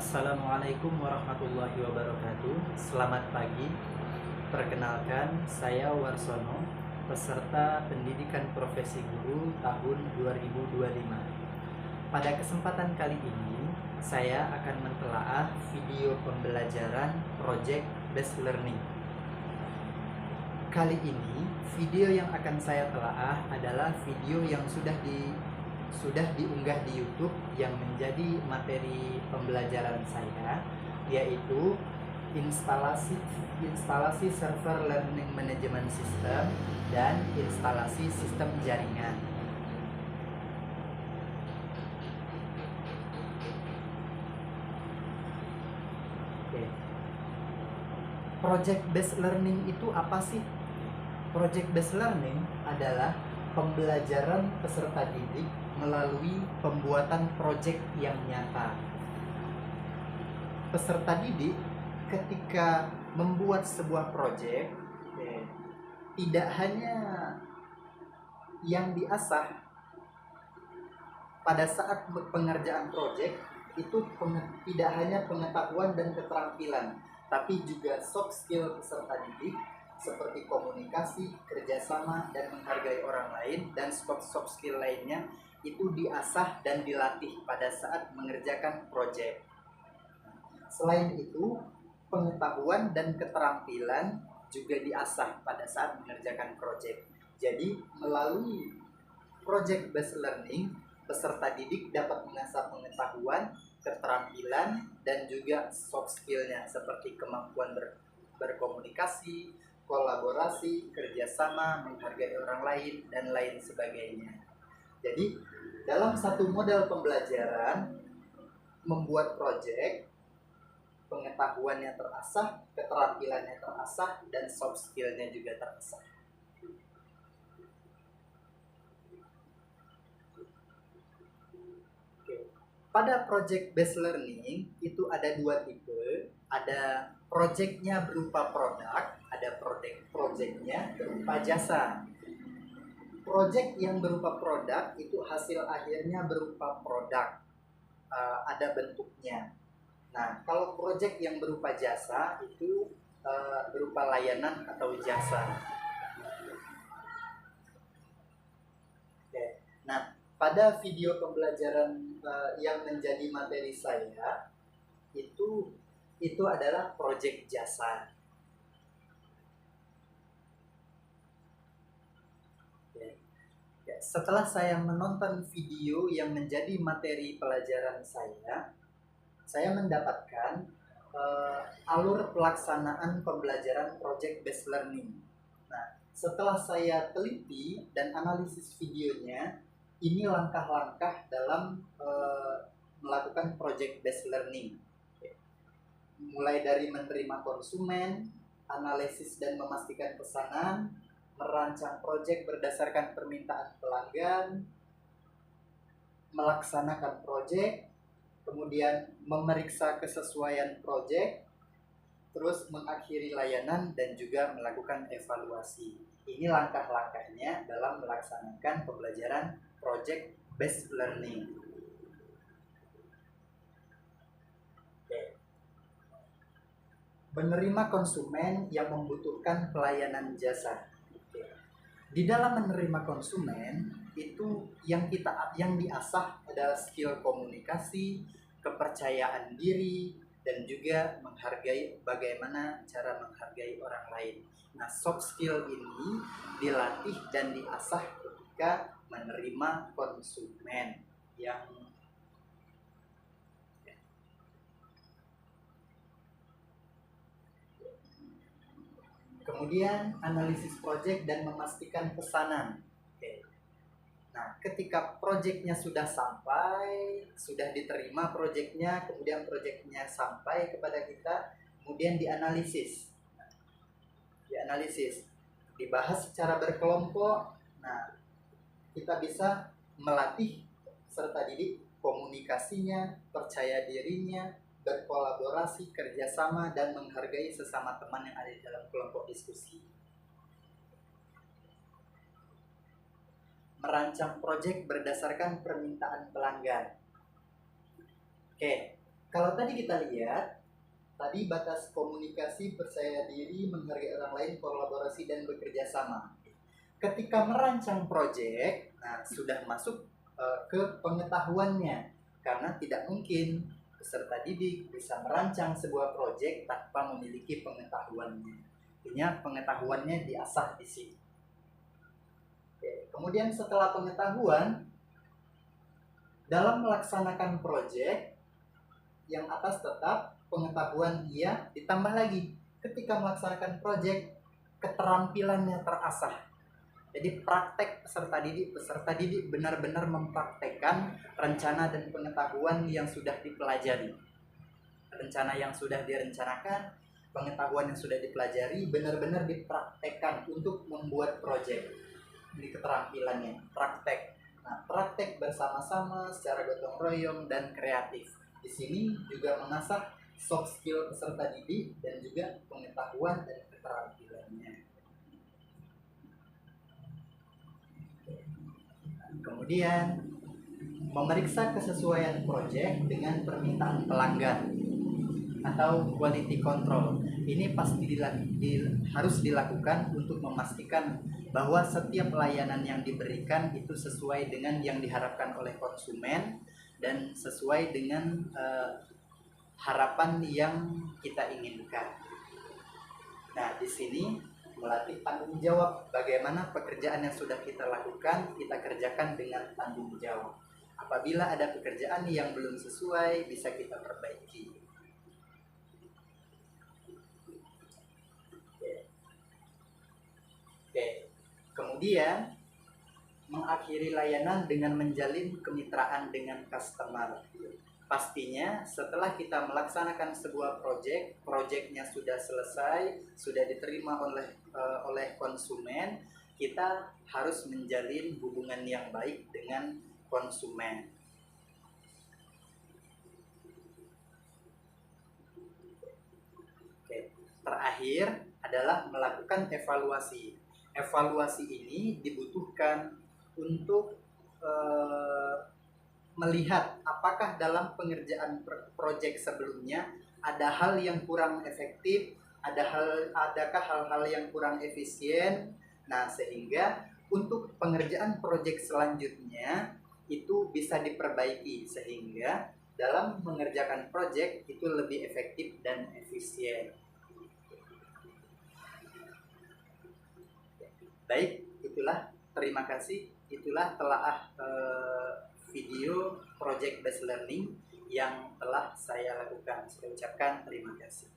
Assalamualaikum warahmatullahi wabarakatuh. Selamat pagi. Perkenalkan, saya Warsono, peserta pendidikan profesi guru tahun 2025. Pada kesempatan kali ini, saya akan mentelaah video pembelajaran Project Based Learning. Kali ini, video yang akan saya telaah adalah video yang sudah diunggah di YouTube yang menjadi materi pembelajaran saya, yaitu instalasi server learning management system dan instalasi sistem jaringan. Oke. Project based learning itu apa sih? Project based learning adalah pembelajaran peserta didik melalui pembuatan proyek yang nyata. Peserta didik ketika membuat sebuah proyek, tidak hanya yang diasah pada saat pengerjaan proyek itu tidak hanya pengetahuan dan keterampilan, tapi juga soft skill peserta didik seperti komunikasi, kerjasama, dan menghargai orang lain, dan soft skill lainnya itu diasah dan dilatih pada saat mengerjakan proyek. Selain itu, pengetahuan dan keterampilan juga diasah pada saat mengerjakan proyek. Jadi, melalui project based learning, peserta didik dapat mengasah pengetahuan, keterampilan, dan juga soft skillnya seperti kemampuan berkomunikasi, kolaborasi, kerjasama, menghargai orang lain, dan lain sebagainya. Jadi, dalam satu model pembelajaran, membuat proyek, pengetahuannya terasah, keterampilannya terasah, dan soft skillnya juga terasah. Pada project based learning itu ada dua tipe. Ada projectnya berupa produk, ada projectnya berupa jasa. Project yang berupa produk itu hasil akhirnya berupa produk, ada bentuknya. Nah, kalau project yang berupa jasa itu berupa layanan atau jasa. Oke. Nah, pada video pembelajaran yang menjadi materi saya itu adalah project jasa. Setelah saya menonton video yang menjadi materi pelajaran saya mendapatkan alur pelaksanaan pembelajaran project based learning. Nah, setelah saya teliti dan analisis videonya, ini langkah-langkah dalam melakukan project based learning. Mulai dari menerima konsumen, analisis dan memastikan pesanan, merancang proyek berdasarkan permintaan pelanggan, melaksanakan proyek, kemudian memeriksa kesesuaian proyek, terus mengakhiri layanan dan juga melakukan evaluasi. Ini langkah-langkahnya dalam melaksanakan pembelajaran project based learning. Menerima konsumen yang membutuhkan pelayanan jasa. Di dalam menerima konsumen itu yang diasah adalah skill komunikasi, kepercayaan diri, dan juga bagaimana cara menghargai orang lain. Nah, soft skill ini dilatih dan diasah ketika menerima konsumen yang kemudian analisis proyek dan memastikan pesanan. Oke. Nah, ketika proyeknya sudah diterima proyeknya, kemudian proyeknya sampai kepada kita, kemudian dianalisis. Dibahas secara berkelompok. Nah, kita bisa melatih serta didik komunikasinya, percaya dirinya, berkolaborasi, kerjasama, dan menghargai sesama teman yang ada di dalam kelompok diskusi. Merancang proyek berdasarkan permintaan pelanggan. Oke, Kalau tadi kita lihat, tadi batas komunikasi, percaya diri, menghargai orang lain, kolaborasi, dan bekerja sama. Ketika merancang proyek, nah sudah masuk ke pengetahuannya, karena tidak mungkin peserta didik bisa merancang sebuah proyek tanpa memiliki pengetahuannya. Artinya pengetahuannya diasah di sini. Oke. Kemudian setelah pengetahuan, dalam melaksanakan proyek, yang atas tetap pengetahuan dia ditambah lagi. Ketika melaksanakan proyek, keterampilannya terasah. Jadi praktek peserta didik benar-benar mempraktekkan rencana dan pengetahuan yang sudah dipelajari. Rencana yang sudah direncanakan, pengetahuan yang sudah dipelajari benar-benar dipraktekkan untuk membuat proyek. Ini keterampilannya, praktek. Nah, praktek bersama-sama secara gotong royong dan kreatif. Di sini juga mengasah soft skill peserta didik dan juga pengetahuan dan keterampilannya. Kemudian memeriksa kesesuaian proyek dengan permintaan pelanggan atau quality control. Ini pasti harus dilakukan untuk memastikan bahwa setiap layanan yang diberikan itu sesuai dengan yang diharapkan oleh konsumen dan sesuai dengan harapan yang kita inginkan. Nah, di sini melatih tanggung jawab, bagaimana pekerjaan yang sudah kita lakukan kita kerjakan dengan tanggung jawab. Apabila ada pekerjaan yang belum sesuai, bisa kita perbaiki. Oke. Kemudian mengakhiri layanan dengan menjalin kemitraan dengan customer. Pastinya setelah kita melaksanakan sebuah proyeknya sudah selesai, sudah diterima oleh konsumen, kita harus menjalin hubungan yang baik dengan konsumen. Oke. Terakhir adalah melakukan evaluasi. Evaluasi ini dibutuhkan untuk melihat apakah dalam pengerjaan proyek sebelumnya ada hal yang kurang efektif, adakah hal-hal yang kurang efisien. Nah, sehingga untuk pengerjaan proyek selanjutnya itu bisa diperbaiki sehingga dalam mengerjakan proyek itu lebih efektif dan efisien. Baik, terima kasih. Itulah telaah video project based learning yang telah saya lakukan. Saya ucapkan terima kasih.